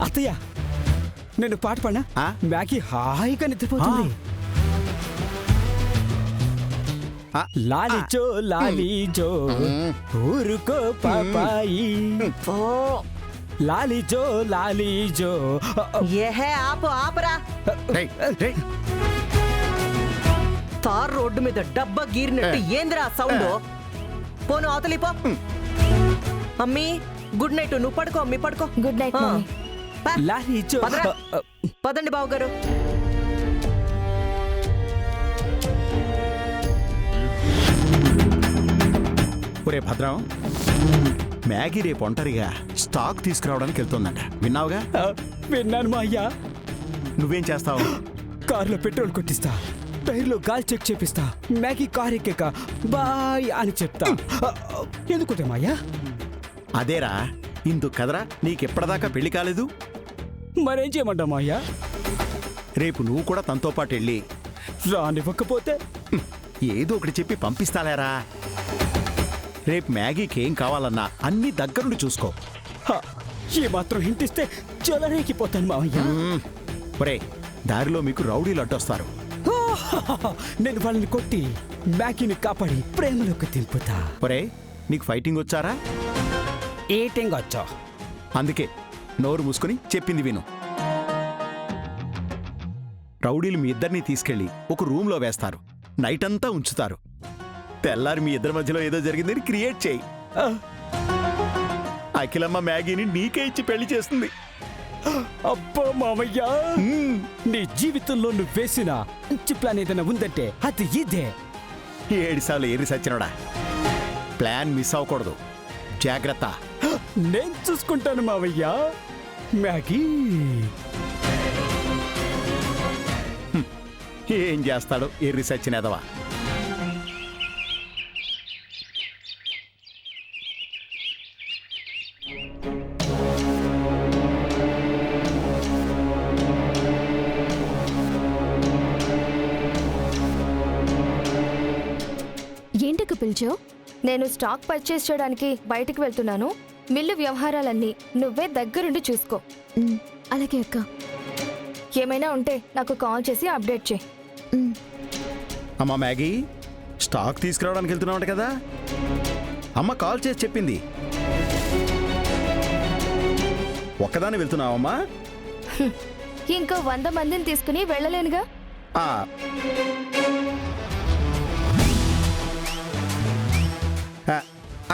అత్తయ్య నేను పాట పాడినా మ్యాగీ హాయిగా నిద్రపోతుంది. లాలిచో లాలిచో ఊరుకో పాపాయి లాలిచో లాలిచో. ఆపరా. తార్ రోడ్డు మీద డబ్బా గీరినట్టు ఏందిరా సౌండ్? పోను అవతలిపో. అమ్మీ గుడ్ నైట్. నువ్వు పడుకో అమ్మీ, పడుకో. Good night. లాలిచో. పదండి బావగారు. ఒరే భద్రం, మ్యాగీ రేపు ఒంటరిగా స్టాక్ తీసుకురావడానికి వెళ్తుందంట. విన్నావుగా? విన్నాను మా అయ్యా. నువ్వేం చేస్తావు? కారులో పెట్రోల్ కొట్టిస్తా, టైర్లో గాలి చెక్ చేపిస్తా, మ్యాగీ కార్ ఎక్కాక బాయ్ అని చెప్తా. ఎందుకుంటే మాయా? అదేరా, ఇందుకు కదరా నీకెప్పటిదాకా పెళ్లి కాలేదు. మరేం చేయమంటా మాయా? రేపు నువ్వు కూడా తనతో పాటు వెళ్ళి రానివ్వకపోతే ఏదో ఒకటి చెప్పి పంపిస్తాలేరా. రేపు మ్యాగీకి ఏం కావాలన్నా అన్ని దగ్గరుండి చూసుకో. ఈ మాత్రం హింటిస్తే చలరేకిపోతాను మావయ్య. ఒరే, దారిలో మీకు రౌడీలు అడ్డొస్తారు. నేను వాళ్ళని కొట్టి మ్యాగీని కాపాడి ప్రేమలోకి దింపుతా. ఒరే, నీకు ఫైటింగ్ వచ్చారా? ఏటింగ్ వచ్చా. అందుకే నోరు మూసుకుని చెప్పింది విను. రౌడీలు మీ ఇద్దరిని తీసుకెళ్లి ఒక రూమ్లో వేస్తారు, నైట్ అంతా ఉంచుతారు. తెల్లారి మీ ఇద్దరి మధ్యలో ఏదో జరిగిందని క్రియేట్ చేయి. అఖిలమ్మ మ్యాగీని నీకే ఇచ్చి పెళ్లి చేస్తుంది. అబ్బా మామయ్య, నీ జీవితంలో నువ్వు వేసిన మంచి ప్లాన్ ఏదైనా ఉందంటే అది ఇదే. 7 సార్లు ఏరి సచ్చినోడా, ప్లాన్ మిస్ అవ్వకూడదు. జాగ్రత్త. నేను చూసుకుంటాను మావయ్య. మ్యాగీ ఏం చేస్తాడో ఎర్రి సచ్చినదవా. ఏంటకు పిలిచావు? నేను స్టాక్ పర్చేస్ చేయడానికి బయటికి వెళ్తున్నాను. మిల్లు వ్యవహారాలన్నీ నువ్వే దగ్గరుండి చూసుకో. అలాగే అక్క. ఏమైనా ఉంటే నాకు కాల్ చేసి అప్డేట్ చేయి. అమ్మ మ్యాగీ, స్టాక్ తీసుకురావడానికి వెళ్తున్నావు కదా? అమ్మ కాల్ చేసి చెప్పింది. ఒక్కదాన్ని వెళ్తున్నావమ్మా? ఇంకో 100 మందిని తీసుకుని వెళ్ళలేనుగా.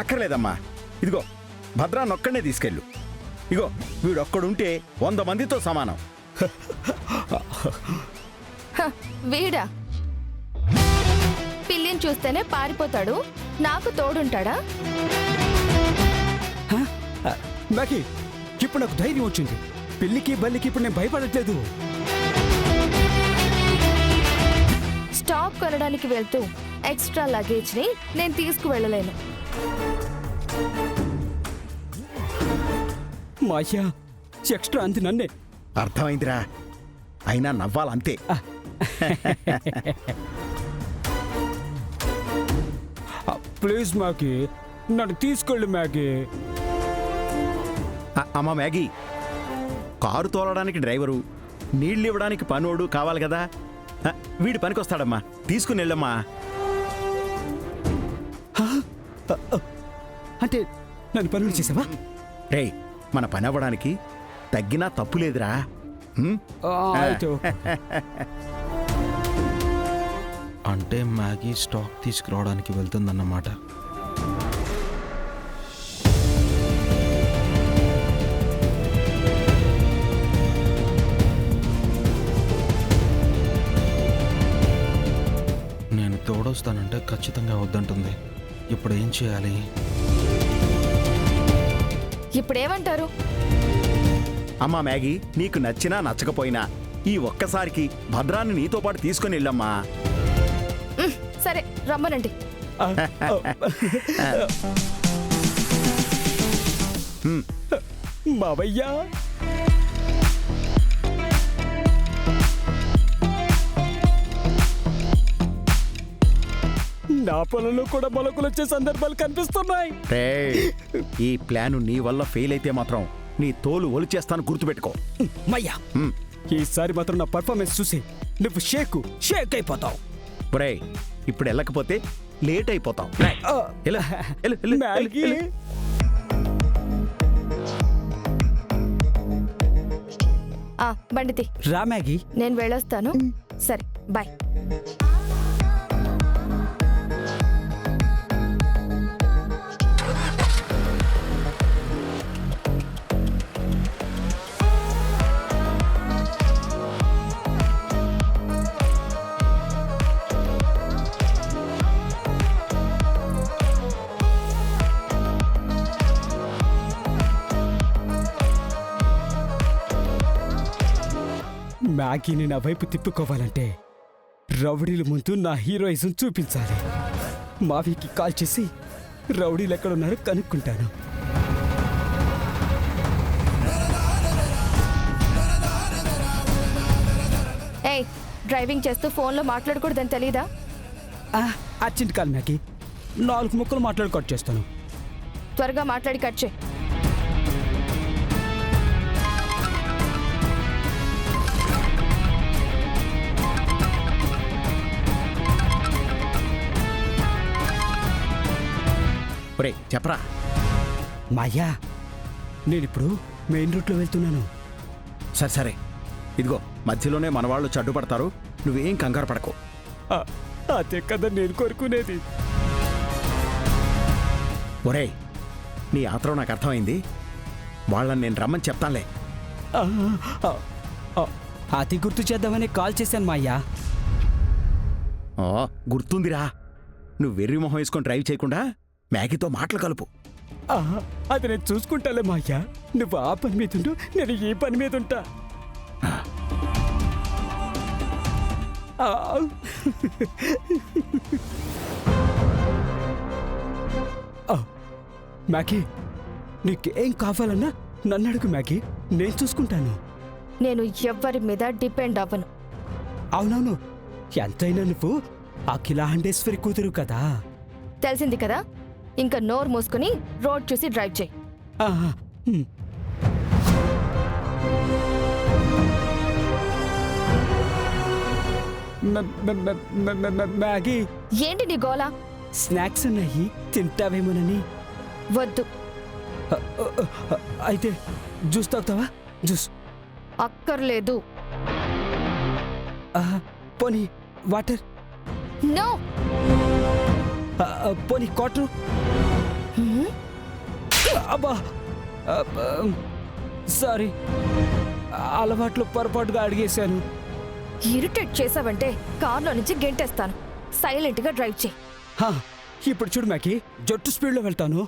అక్కర్లేదమ్మా, ఇదిగో భద్రాన్నొక్కడనే తీసుకెళ్ళు. ఇగో వీడొక్కడుంటే 100 మందితో సమానం. వీడా? పిల్లిని చూస్తేనే పారిపోతాడు, నాకు తోడుంటాడా? మ్యాగీ, ఇప్పుడు నాకు ధైర్యం వచ్చింది. పిల్లికి బల్లికి ఇప్పుడు నేను భయపడట్లేదు. స్టాక్ కొనడానికి వెళ్తూ ఎక్స్ట్రా లగేజ్ ని నేను తీసుకువెళ్ళలేను. మాయా, ఎక్స్ట్రా అంది నన్నే. అర్థమైందిరా, అయినా నవ్వాలంతే. ప్లీజ్ మ్యాగీ, నన్ను తీసుకెళ్ళు మ్యాగీ. అమ్మ మ్యాగీ, కారు తోలడానికి డ్రైవరు, నీళ్ళు ఇవ్వడానికి పనోడు కావాలి కదా. వీడి పనికొస్తాడమ్మా, తీసుకుని వెళ్ళమ్మా. అంటే నన్ను పనులు చేసావా? రే, మన పని అవ్వడానికి తగ్గినా తప్పు లేదురా. అంటే మ్యాగీ స్టాక్ తీసుకురావడానికి వెళ్తుందన్నమాట. నేను తోడొస్తానంటే ఖచ్చితంగా వద్దంటుంది. ఇప్పుడు ఏం చేయాలి? ఇప్పుడేమంటారు? అమ్మా మ్యాగీ, నీకు నచ్చినా నచ్చకపోయినా ఈ ఒక్కసారికి భద్రాన్ని నీతో పాటు తీసుకుని వెళ్ళమ్మా. సరే, రమ్మనండి. మావయ్యా, నా పొలంలో కూడా మొలకలు వచ్చే సందర్భాలు కనిపిస్తున్నాయి. ఈ ప్లాన్ నీ వల్ల ఫెయిల్ అయితే మాత్రం నీ తోలు ఒలిచేస్తాను గుర్తుపెట్టుకో. మయ్యా హ్మ్. ఈసారి మాత్రం నా పర్ఫార్మెన్స్ చూసి నువ్వు షేక్ అయిపోతావు. ఒరేయ్ ఇప్పుడు వెళ్ళకపోతే లేట్ అయిపోతాం. ఆ, మ్యాగీ బండితి రా మ్యాగీ. నేను వెళ్ళొస్తాను. సరే బాయ్. మ్యాగీని నా వైపు తిప్పుకోవాలంటే రౌడీల ముందు నా హీరోయిజం చూపించాలి. మావీకి కాల్ చేసి రౌడీలు ఎక్కడున్నారో కనుక్కుంటాను. ఏయ్, డ్రైవింగ్ చేస్తూ ఫోన్లో మాట్లాడకూడదని తెలీదా? Urgent call Maggi. 4 ముక్కలు మాట్లాడి కట్ చేస్తాను. త్వరగా మాట్లాడి కట్ చేయి. ఒరేయ్ చెప్పరా. మాయా, నేనిప్పుడు మెయిన్ రూట్లో వెళ్తున్నాను. సరే సరే, ఇదిగో మధ్యలోనే మన వాళ్ళు చెడ్డు పడతారు, నువ్వేం కంగారు పడకు. అదే కదా నేను కోరుకునేది. ఒరేయ్ నీ ఆత్రం నాకు అర్థమైంది. వాళ్ళని నేను రమ్మని చెప్తానులే. అది గుర్తు చేద్దామని కాల్ చేశాను మాయ్యా. గుర్తుందిరా, నువ్వు వెర్రి మొహం వేసుకొని డ్రైవ్ చేయకుండా మ్యాగీతో మాటలు కలుపు. అది నేను చూసుకుంటాలే మాయ్యా. నువ్వు ఆ పని మీద ఉండు, నేను ఈ పని మీద ఉంటా. మ్యాగీ, నీకేం కావాలన్నా నన్ను అడుగు మ్యాగీ, నేను చూసుకుంటాను. నేను ఎవ్వరి మీద డిపెండ్ అవ్వను. అవునవును, ఎంతైనా నువ్వు అఖిలాండేశ్వరి కూతురు కదా. తెలిసింది కదా, ఇంకా నోరు మూసుకుని రోడ్ చూసి డ్రైవ్ చేయి. మ్యాగీ, ఏంటి నీ గోలా? స్నాక్స్ ఉన్నాయి, తింటావేమోనని. వద్దు. అయితే జ్యూస్ తాగుతావా? జ్యూస్ అక్కర్లేదు. పోనీ వాటర్? నో. పోనీ క్వార్టర్? అబ్బా, సారీ, అలవాట్లు పొరపాటుగా అడిగేశాను. ఇరిటేట్ చేసావంటే కార్లో నుంచి గెంటేస్తాను. సైలెంట్ గా డ్రైవ్ చేయి. ఇప్పుడు చూడు మ్యాకీ, జట్టు స్పీడ్లో వెళ్తాను.